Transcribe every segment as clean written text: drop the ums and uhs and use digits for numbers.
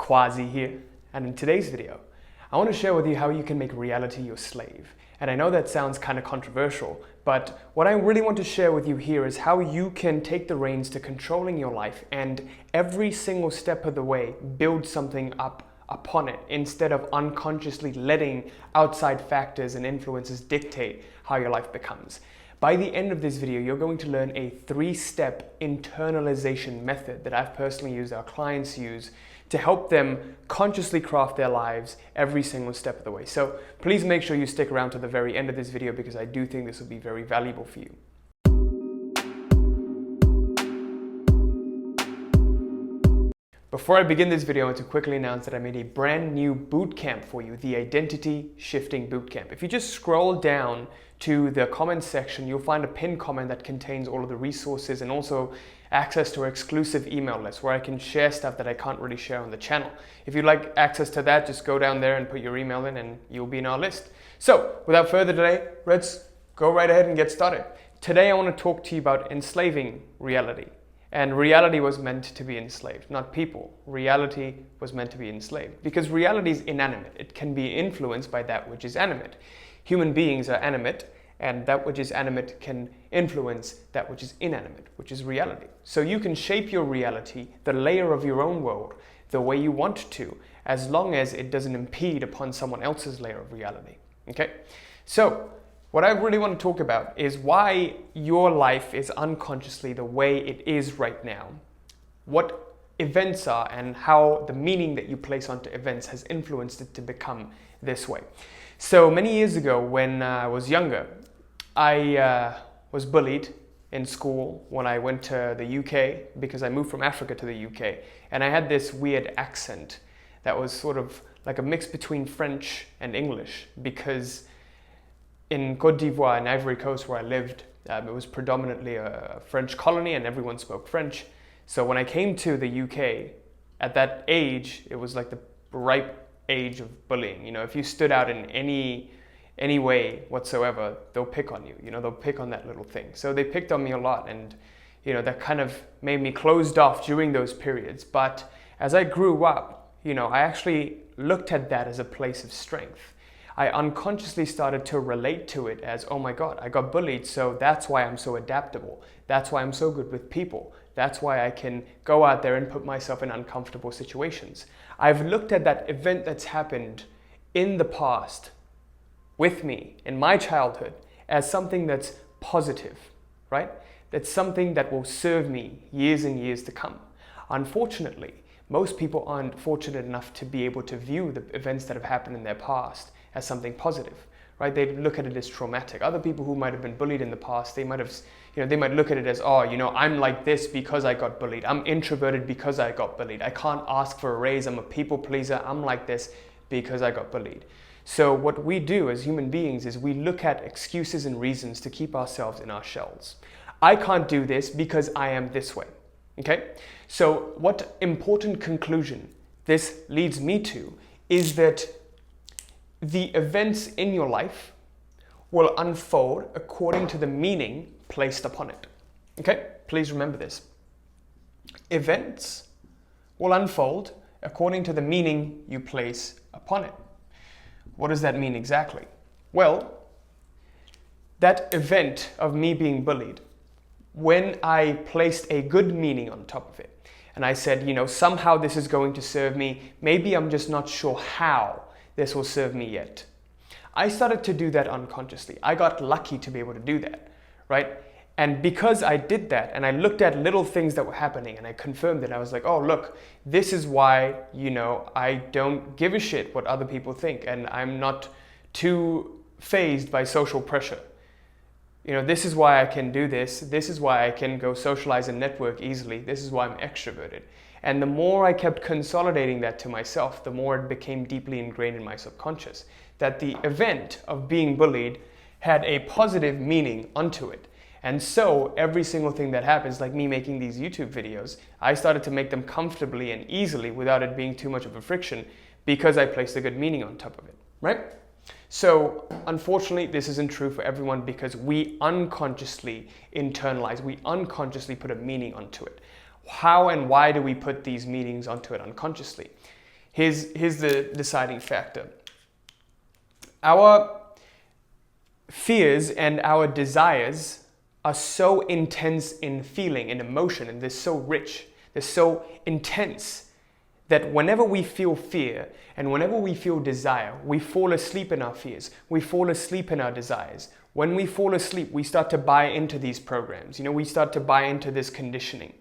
Quasi here, and in today's video, I want to share with you how you can make reality your slave. And I know that sounds kind of controversial, but what I really want to share with you here is how you can take the reins to controlling your life and every single step of the way build something up upon it instead of unconsciously letting outside factors and influences dictate how your life becomes. By the end of this video, you're going to learn a 3-step internalization method that I've personally used, our clients use, to help them consciously craft their lives every single step of the way. So please make sure you stick around to the very end of this video because I do think this will be very valuable for you. Before I begin this video, I want to quickly announce that I made a brand new bootcamp for you, the Identity Shifting Bootcamp. If you just scroll down to the comments section, you'll find a pinned comment that contains all of the resources and also access to our exclusive email list where I can share stuff that I can't really share on the channel. If you'd like access to that, just go down there and put your email in and you'll be in our list. So without further delay, let's go right ahead and get started. Today I want to talk to you about enslaving reality. And reality was meant to be enslaved, not people. Reality was meant to be enslaved because reality is inanimate. It can be influenced by that which is animate. Human beings are animate, and that which is animate can influence that which is inanimate, which is reality. So you can shape your reality, the layer of your own world, the way you want to, as long as it doesn't impede upon someone else's layer of reality. Okay? So what I really want to talk about is why your life is unconsciously the way it is right now, what events are, and how the meaning that you place onto events has influenced it to become this way. So many years ago when I was younger, I was bullied in school when I went to the UK because I moved from Africa to the UK, and I had this weird accent that was sort of like a mix between French and English because in Côte d'Ivoire and Ivory Coast where I lived, it was predominantly a French colony and everyone spoke French. So when I came to the UK, at that age, it was like the ripe age of bullying. You know, if you stood out in any way whatsoever, they'll pick on you. You know, they'll pick on that little thing. So they picked on me a lot, and you know, that kind of made me closed off during those periods. But as I grew up, you know, I actually looked at that as a place of strength. I unconsciously started to relate to it as, oh my God, I got bullied, so that's why I'm so adaptable. That's why I'm so good with people. That's why I can go out there and put myself in uncomfortable situations. I've looked at that event that's happened in the past with me in my childhood as something that's positive, right? That's something that will serve me years and years to come. Unfortunately, most people aren't fortunate enough to be able to view the events that have happened in their past as something positive, right? They look at it as traumatic. Other people who might have been bullied in the past, they might have, you know, they might look at it as, oh, you know, I'm like this because I got bullied. I'm introverted because I got bullied. I can't ask for a raise. I'm a people pleaser. I'm like this because I got bullied. So what we do as human beings is we look at excuses and reasons to keep ourselves in our shells. I can't do this because I am this way. Okay? So what important conclusion this leads me to is that the events in your life will unfold according to the meaning placed upon it. Okay? Please remember this. Events will unfold according to the meaning you place upon it. What does that mean exactly? Well, that event of me being bullied, when I placed a good meaning on top of it, and I said, you know, somehow this is going to serve me, maybe I'm just not sure how this will serve me yet. I started to do that unconsciously. I got lucky to be able to do that, right? And because I did that and I looked at little things that were happening and I confirmed it, I was like, oh, look, this is why, you know, I don't give a shit what other people think and I'm not too fazed by social pressure. You know, this is why I can do this. This is why I can go socialize and network easily. This is why I'm extroverted. And the more I kept consolidating that to myself, the more it became deeply ingrained in my subconscious that the event of being bullied had a positive meaning onto it. And so every single thing that happens, like me making these YouTube videos, I started to make them comfortably and easily without it being too much of a friction because I placed a good meaning on top of it, right? So unfortunately, this isn't true for everyone because we unconsciously internalize, we unconsciously put a meaning onto it. How and why do we put these meanings onto it unconsciously? Here's the deciding factor. Our fears and our desires are so intense in feeling, in emotion, and they're so rich, they're so intense that whenever we feel fear and whenever we feel desire, we fall asleep in our fears, we fall asleep in our desires. When we fall asleep, we start to buy into these programs. We start to buy into this conditioning.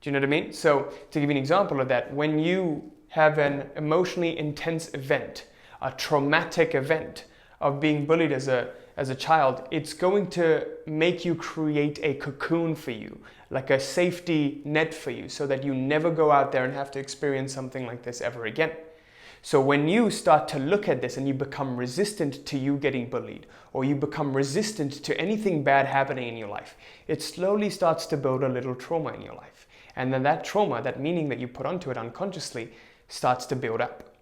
Do you know what I mean? So to give you an example of that, when you have an emotionally intense event, a traumatic event of being bullied as a child, it's going to make you create a cocoon for you, like a safety net for you, so that you never go out there and have to experience something like this ever again. So when you start to look at this and you become resistant to you getting bullied, or you become resistant to anything bad happening in your life, it slowly starts to build a little trauma in your life. And then that trauma, that meaning that you put onto it unconsciously, starts to build up.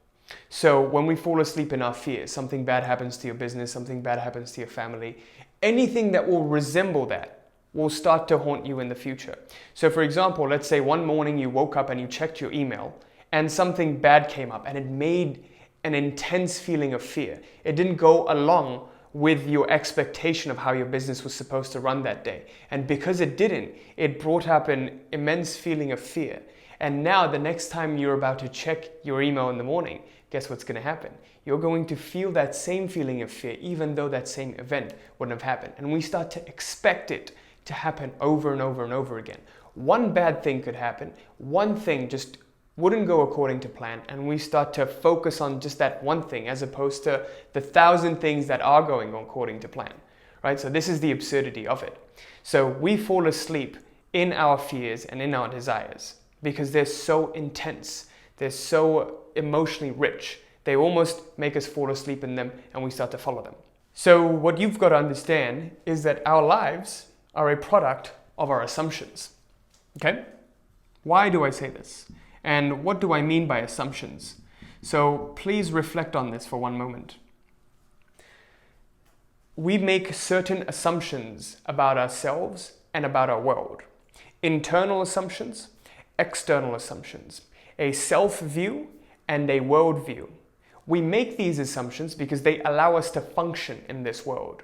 So when we fall asleep in our fears, something bad happens to your business, something bad happens to your family, anything that will resemble that will start to haunt you in the future. So for example, let's say one morning you woke up and you checked your email and something bad came up and it made an intense feeling of fear. It didn't go along with your expectation of how your business was supposed to run that day. And because it didn't, it brought up an immense feeling of fear. And now the next time you're about to check your email in the morning, guess what's going to happen? You're going to feel that same feeling of fear, even though that same event wouldn't have happened. And we start to expect it to happen over and over and over again. One bad thing could happen, one thing just wouldn't go according to plan, and we start to focus on just that one thing as opposed to the 1,000 things that are going according to plan, right? So this is the absurdity of it. So we fall asleep in our fears and in our desires because they're so intense, they're so emotionally rich, they almost make us fall asleep in them and we start to follow them. So what you've got to understand is that our lives are a product of our assumptions, okay? Why do I say this? And what do I mean by assumptions? So please reflect on this for one moment. We make certain assumptions about ourselves and about our world. Internal assumptions, external assumptions, a self-view and a worldview. We make these assumptions because they allow us to function in this world.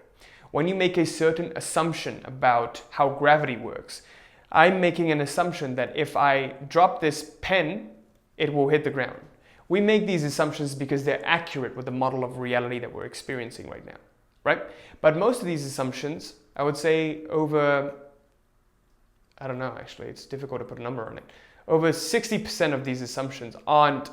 When you make a certain assumption about how gravity works, I'm making an assumption that if I drop this pen, it will hit the ground. We make these assumptions because they're accurate with the model of reality that we're experiencing right now, right? But most of these assumptions, I would say I don't know actually, it's difficult to put a number on it. Over 60% of these assumptions aren't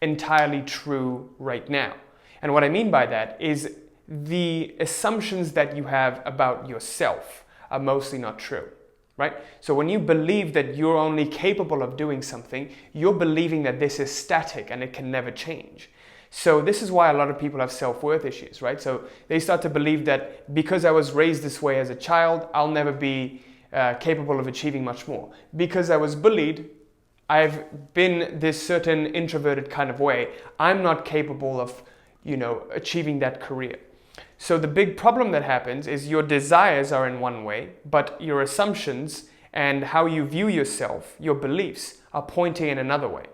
entirely true right now. And what I mean by that is the assumptions that you have about yourself are mostly not true. Right? So when you believe that you're only capable of doing something, you're believing that this is static and it can never change. So this is why a lot of people have self-worth issues, right? So they start to believe that because I was raised this way as a child, I'll never be capable of achieving much more. Because I was bullied, I've been this certain introverted kind of way, I'm not capable of, achieving that career. So the big problem that happens is your desires are in one way, but your assumptions and how you view yourself, your beliefs, are pointing in another way.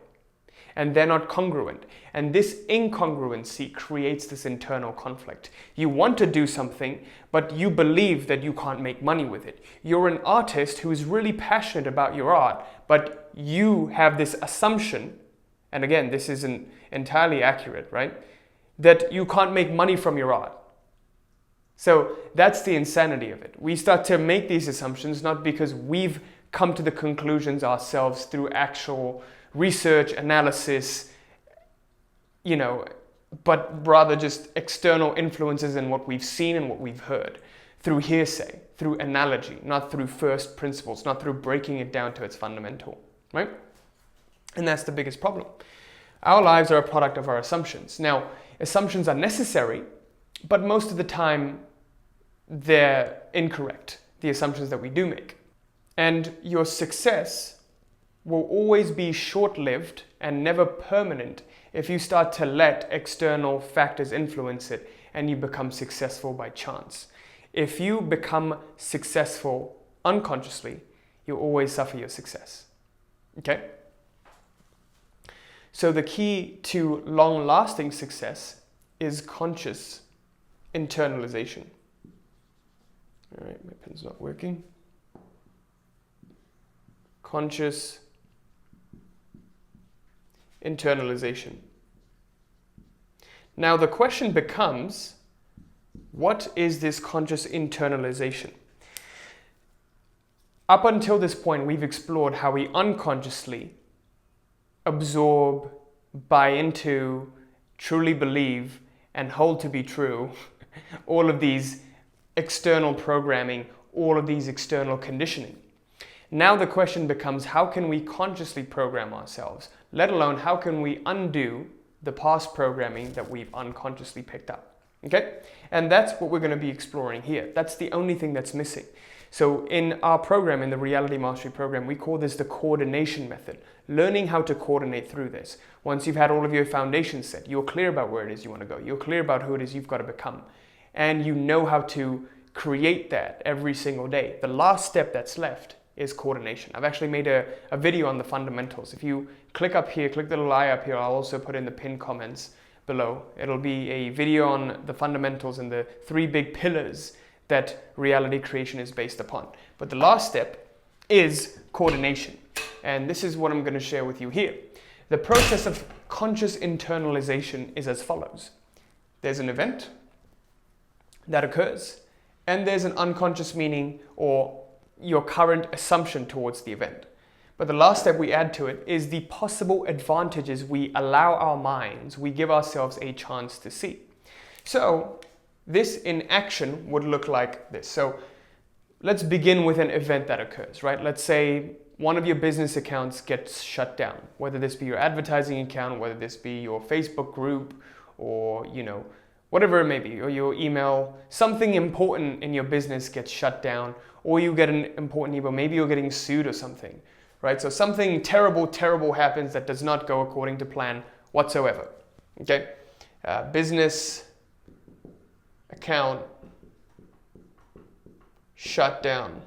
And they're not congruent. And this incongruency creates this internal conflict. You want to do something, but you believe that you can't make money with it. You're an artist who is really passionate about your art, but you have this assumption, and again, this isn't entirely accurate, right? That you can't make money from your art. So that's the insanity of it. We start to make these assumptions not because we've come to the conclusions ourselves through actual research, analysis, but rather just external influences in what we've seen and what we've heard, through hearsay, through analogy, not through first principles, not through breaking it down to its fundamental, right? And that's the biggest problem. Our lives are a product of our assumptions. Now, assumptions are necessary, but most of the time, they're incorrect, the assumptions that we do make. And your success will always be short-lived and never permanent if you start to let external factors influence it and you become successful by chance. If you become successful unconsciously, you'll always suffer your success. Okay? So the key to long-lasting success is conscious internalization. All right, my pen's not working. Conscious internalization. Now the question becomes, what is this conscious internalization? Up until this point, we've explored how we unconsciously absorb, buy into, truly believe, and hold to be true all of these external programming, all of these external conditioning. Now the question becomes, how can we consciously program ourselves? Let alone, how can we undo the past programming that we've unconsciously picked up? Okay? And that's what we're going to be exploring here. That's the only thing that's missing. So in our program, in the Reality Mastery program, we call this the coordination method. Learning how to coordinate through this. Once you've had all of your foundations set, you're clear about where it is you want to go. You're clear about who it is you've got to become. And you know how to create that every single day. The last step that's left is coordination. I've actually made a video on the fundamentals. If you click up here, click the little eye up here, I'll also put in the pinned comments below. It'll be a video on the fundamentals and the 3 big pillars that reality creation is based upon. But the last step is coordination. And this is what I'm going to share with you here. The process of conscious internalization is as follows. There's an event that occurs, and there's an unconscious meaning or your current assumption towards the event. But the last step we add to it is the possible advantages we allow our minds, we give ourselves a chance to see. So this in action would look like this. So let's begin with an event that occurs, right? Let's say one of your business accounts gets shut down, whether this be your advertising account, whether this be your Facebook group, or whatever it may be, or your email, something important in your business gets shut down, or you get an important email, maybe you're getting sued or something, right? So something terrible happens that does not go according to plan whatsoever, okay? Business account shut down.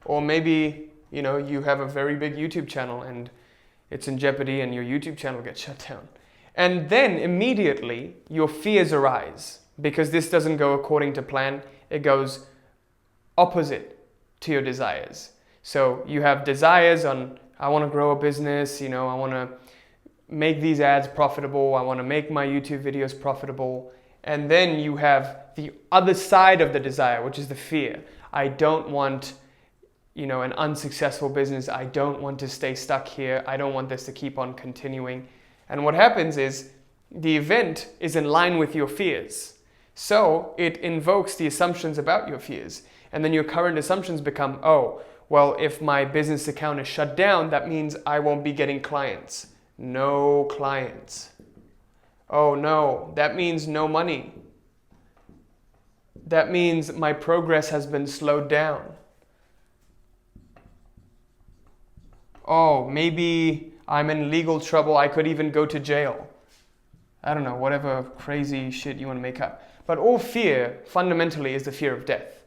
Or maybe, you have a very big YouTube channel and it's in jeopardy and your YouTube channel gets shut down. And then immediately your fears arise because this doesn't go according to plan. It goes opposite to your desires. So you have desires on, I want to grow a business, I want to make these ads profitable, I want to make my YouTube videos profitable. And then you have the other side of the desire, which is the fear. I don't want, an unsuccessful business. I don't want to stay stuck here. I don't want this to keep on continuing. And what happens is the event is in line with your fears. So it invokes the assumptions about your fears. And then your current assumptions become, oh, well, if my business account is shut down, that means I won't be getting clients. No clients. Oh no, that means no money. That means my progress has been slowed down. Oh, maybe I'm in legal trouble. I could even go to jail. I don't know, whatever crazy shit you want to make up. But all fear fundamentally is the fear of death,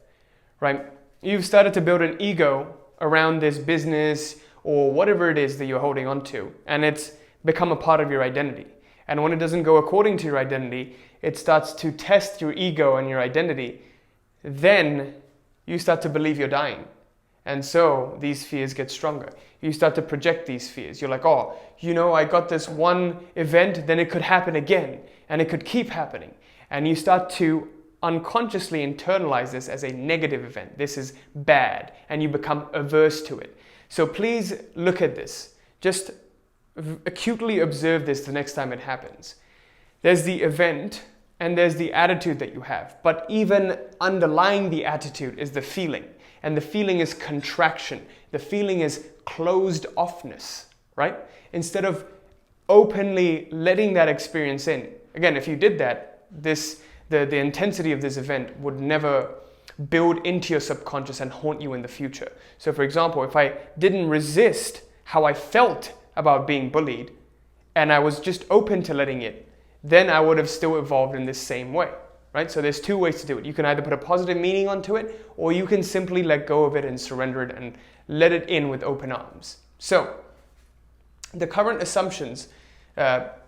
right? You've started to build an ego around this business or whatever it is that you're holding on to, and it's become a part of your identity. And when it doesn't go according to your identity, it starts to test your ego and your identity. Then you start to believe you're dying. And so these fears get stronger. You start to project these fears. You're like, oh, I got this one event, then it could happen again, and it could keep happening. And you start to unconsciously internalize this as a negative event. This is bad, and you become averse to it. So please look at this. Just acutely observe this the next time it happens. There's the event and there's the attitude that you have, but even underlying the attitude is the feeling, and the feeling is contraction. The feeling is closed offness, right? Instead of openly letting that experience in. Again, if you did that, the intensity of this event would never build into your subconscious and haunt you in the future. So for example, if I didn't resist how I felt about being bullied, and I was just open to letting it, then I would have still evolved in this same way, right? So there's 2 ways to do it. You can either put a positive meaning onto it, or you can simply let go of it and surrender it and let it in with open arms. So the current assumptions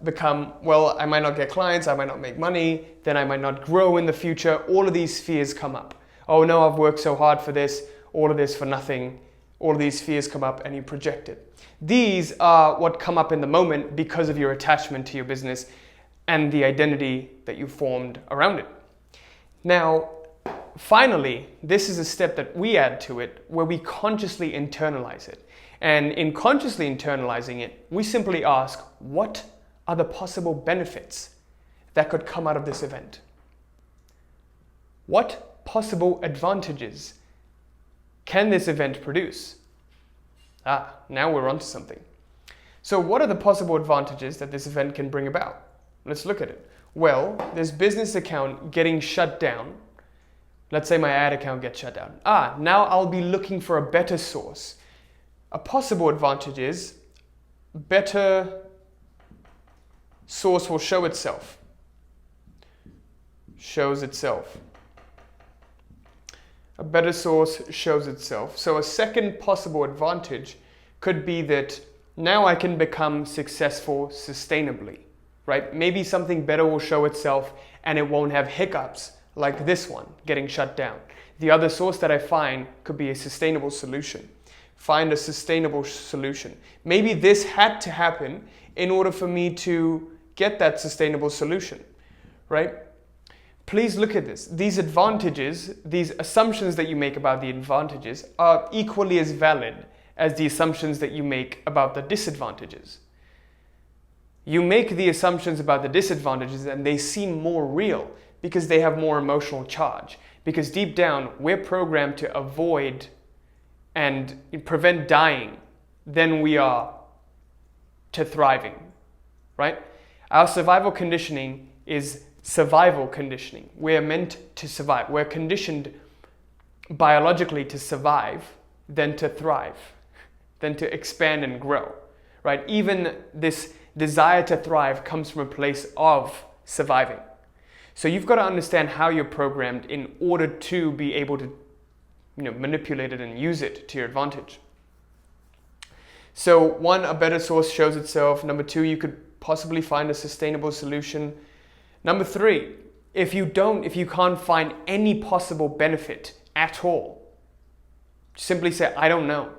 become, well, I might not get clients, I might not make money, then I might not grow in the future. All of these fears come up. Oh no, I've worked so hard for this, all of this for nothing. All of these fears come up and you project it. These are what come up in the moment because of your attachment to your business and the identity that you formed around it. Now, finally, this is a step that we add to it where we consciously internalize it. And in consciously internalizing it, we simply ask, what are the possible benefits that could come out of this event? What possible advantages can this event produce? Now we're onto something. So what are the possible advantages that this event can bring about? Let's look at it. Well, this business account getting shut down. Let's say my ad account gets shut down. Now I'll be looking for a better source. A possible advantage is better source will show itself. Shows itself. A better source shows itself. So a second possible advantage could be that now I can become successful sustainably, right? Maybe something better will show itself and it won't have hiccups like this one getting shut down. The other source that I find could be a sustainable solution. Find a sustainable solution. Maybe this had to happen in order for me to get that sustainable solution, right? Please look at this. These advantages, these assumptions that you make about the advantages are equally as valid as the assumptions that you make about the disadvantages. You make the assumptions about the disadvantages and they seem more real because they have more emotional charge. Because deep down, we're programmed to avoid and prevent dying than we are to thriving, right? Our survival conditioning is survival conditioning. We're meant to survive. We're conditioned biologically to survive than to thrive, than to expand and grow, right? Even this desire to thrive comes from a place of surviving. So you've got to understand how you're programmed in order to be able to manipulate it and use it to your advantage. So one, a better source shows itself. Number two, you could possibly find a sustainable solution. Number three, if you can't find any possible benefit at all, simply say, I don't know.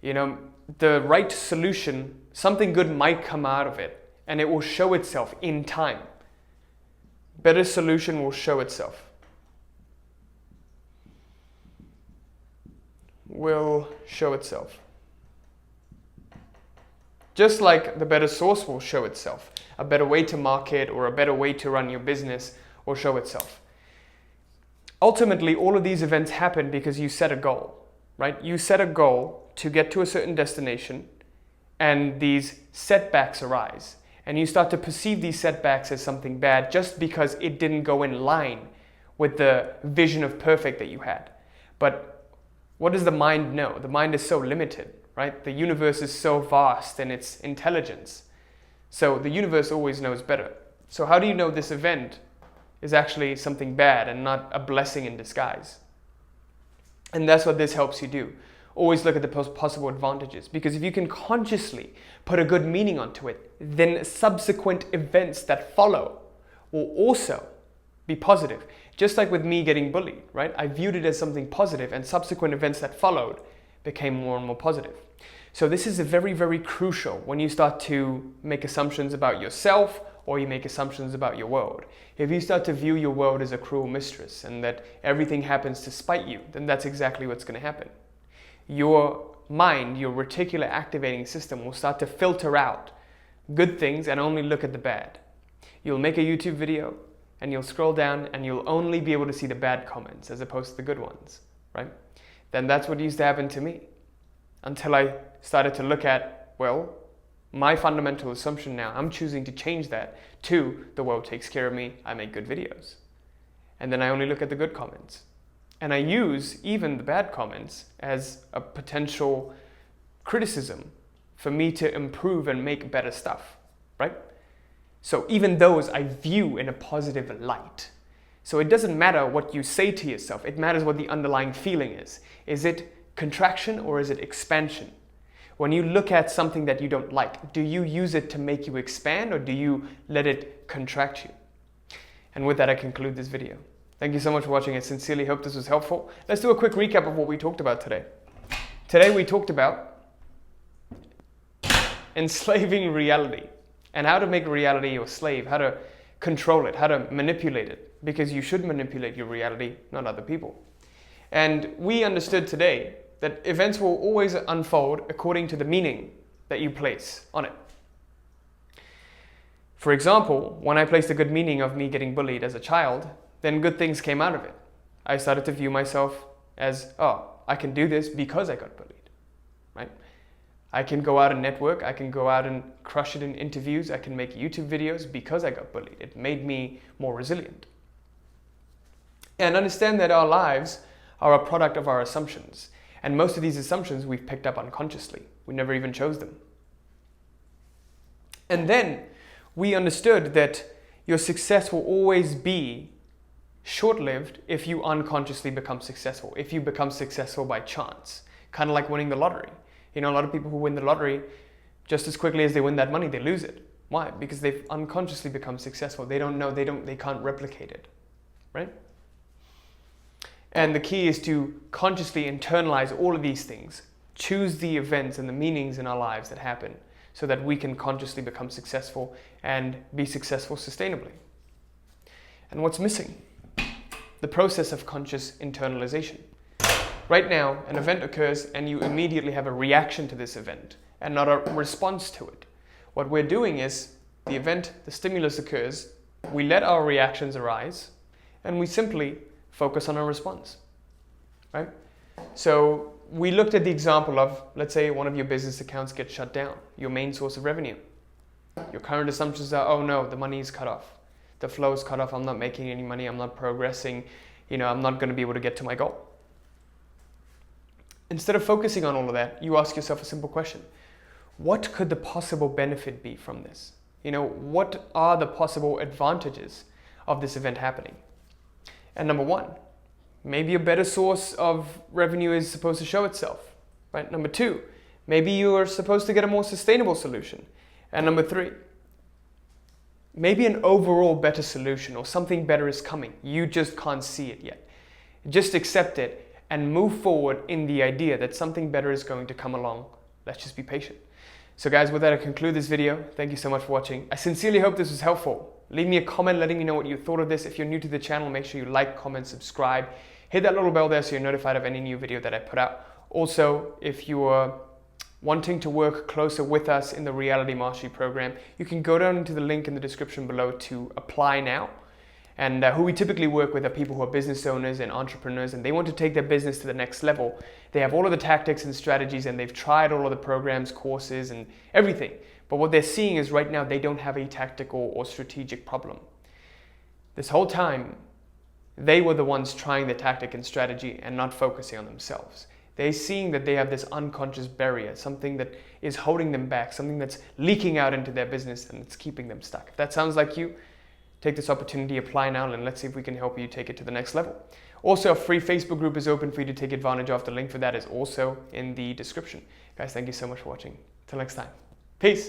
The right solution, something good might come out of it and it will show itself in time. Better solution will show itself. Will show itself. Just like the better source will show itself. A better way to market or a better way to run your business will show itself. Ultimately, all of these events happen because you set a goal, right? You set a goal to get to a certain destination and these setbacks arise. And you start to perceive these setbacks as something bad just because it didn't go in line with the vision of perfect that you had. But what does the mind know? The mind is so limited, right? The universe is so vast in its intelligence. So the universe always knows better. So how do you know this event is actually something bad and not a blessing in disguise? And that's what this helps you do. Always look at the possible advantages, because if you can consciously put a good meaning onto it, then subsequent events that follow will also be positive. Just like with me getting bullied, right? I viewed it as something positive and subsequent events that followed became more and more positive. So this is very, very crucial when you start to make assumptions about yourself or you make assumptions about your world. If you start to view your world as a cruel mistress and that everything happens to spite you, then that's exactly what's going to happen. Your mind, your reticular activating system will start to filter out good things and only look at the bad. You'll make a YouTube video and you'll scroll down and you'll only be able to see the bad comments as opposed to the good ones, right? Then that's what used to happen to me until I started to look at, well, my fundamental assumption now, I'm choosing to change that to the world takes care of me, I make good videos. And then I only look at the good comments. And I use even the bad comments as a potential criticism for me to improve and make better stuff, right? So even those I view in a positive light. So it doesn't matter what you say to yourself, it matters what the underlying feeling is. Is it contraction or is it expansion? When you look at something that you don't like, do you use it to make you expand, or do you let it contract you? And with that, I conclude this video. Thank you so much for watching. I sincerely hope this was helpful. Let's do a quick recap of what we talked about today. Today we talked about enslaving reality and how to make reality your slave, how to control it, how to manipulate it, because you should manipulate your reality, not other people. And we understood today that events will always unfold according to the meaning that you place on it. For example, when I placed a good meaning of me getting bullied as a child, then good things came out of it. I started to view myself as, oh, I can do this because I got bullied, right? I can go out and network, I can go out and crush it in interviews, I can make YouTube videos because I got bullied. It made me more resilient. And understand that our lives are a product of our assumptions. And most of these assumptions we've picked up unconsciously. We never even chose them. And then we understood that your success will always be short-lived if you unconsciously become successful, if you become successful by chance, kind of like winning the lottery. You know, a lot of people who win the lottery, just as quickly as they win that money, they lose it. Why? Because they've unconsciously become successful. They don't know, they can't replicate it, right? And the key is to consciously internalize all of these things, choose the events and the meanings in our lives that happen so that we can consciously become successful and be successful sustainably. And what's missing? The process of conscious internalization. Right now, an event occurs and you immediately have a reaction to this event and not a response to it. What we're doing is the event, the stimulus occurs, we let our reactions arise, and we simply focus on our response, right? So we looked at the example of, let's say one of your business accounts gets shut down, your main source of revenue. Your current assumptions are, oh no, the money is cut off. The flow is cut off, I'm not making any money, I'm not progressing, I'm not going to be able to get to my goal. Instead of focusing on all of that, you ask yourself a simple question. What could the possible benefit be from this? What are the possible advantages of this event happening? And number one, maybe a better source of revenue is supposed to show itself, right? Number two, maybe you are supposed to get a more sustainable solution. And number three, maybe an overall better solution or something better is coming. You just can't see it yet. Just accept it and move forward in the idea that something better is going to come along. Let's just be patient. So guys, with that, I conclude this video. Thank you so much for watching. I sincerely hope this was helpful. Leave me a comment letting me know what you thought of this. If you're new to the channel, make sure you like, comment, subscribe. Hit that little bell there so you're notified of any new video that I put out. Also, if you are wanting to work closer with us in the Reality Mastery Program, you can go down to the link in the description below to apply now. And who we typically work with are people who are business owners and entrepreneurs, and they want to take their business to the next level. They have all of the tactics and strategies, and they've tried all of the programs, courses, and everything. But what they're seeing is right now they don't have a tactical or strategic problem. This whole time, they were the ones trying the tactic and strategy and not focusing on themselves. They're seeing that they have this unconscious barrier, something that is holding them back, something that's leaking out into their business and it's keeping them stuck. If that sounds like you, take this opportunity, apply now, and let's see if we can help you take it to the next level. Also, a free Facebook group is open for you to take advantage of. The link for that is also in the description. Guys, thank you so much for watching. Till next time. Peace.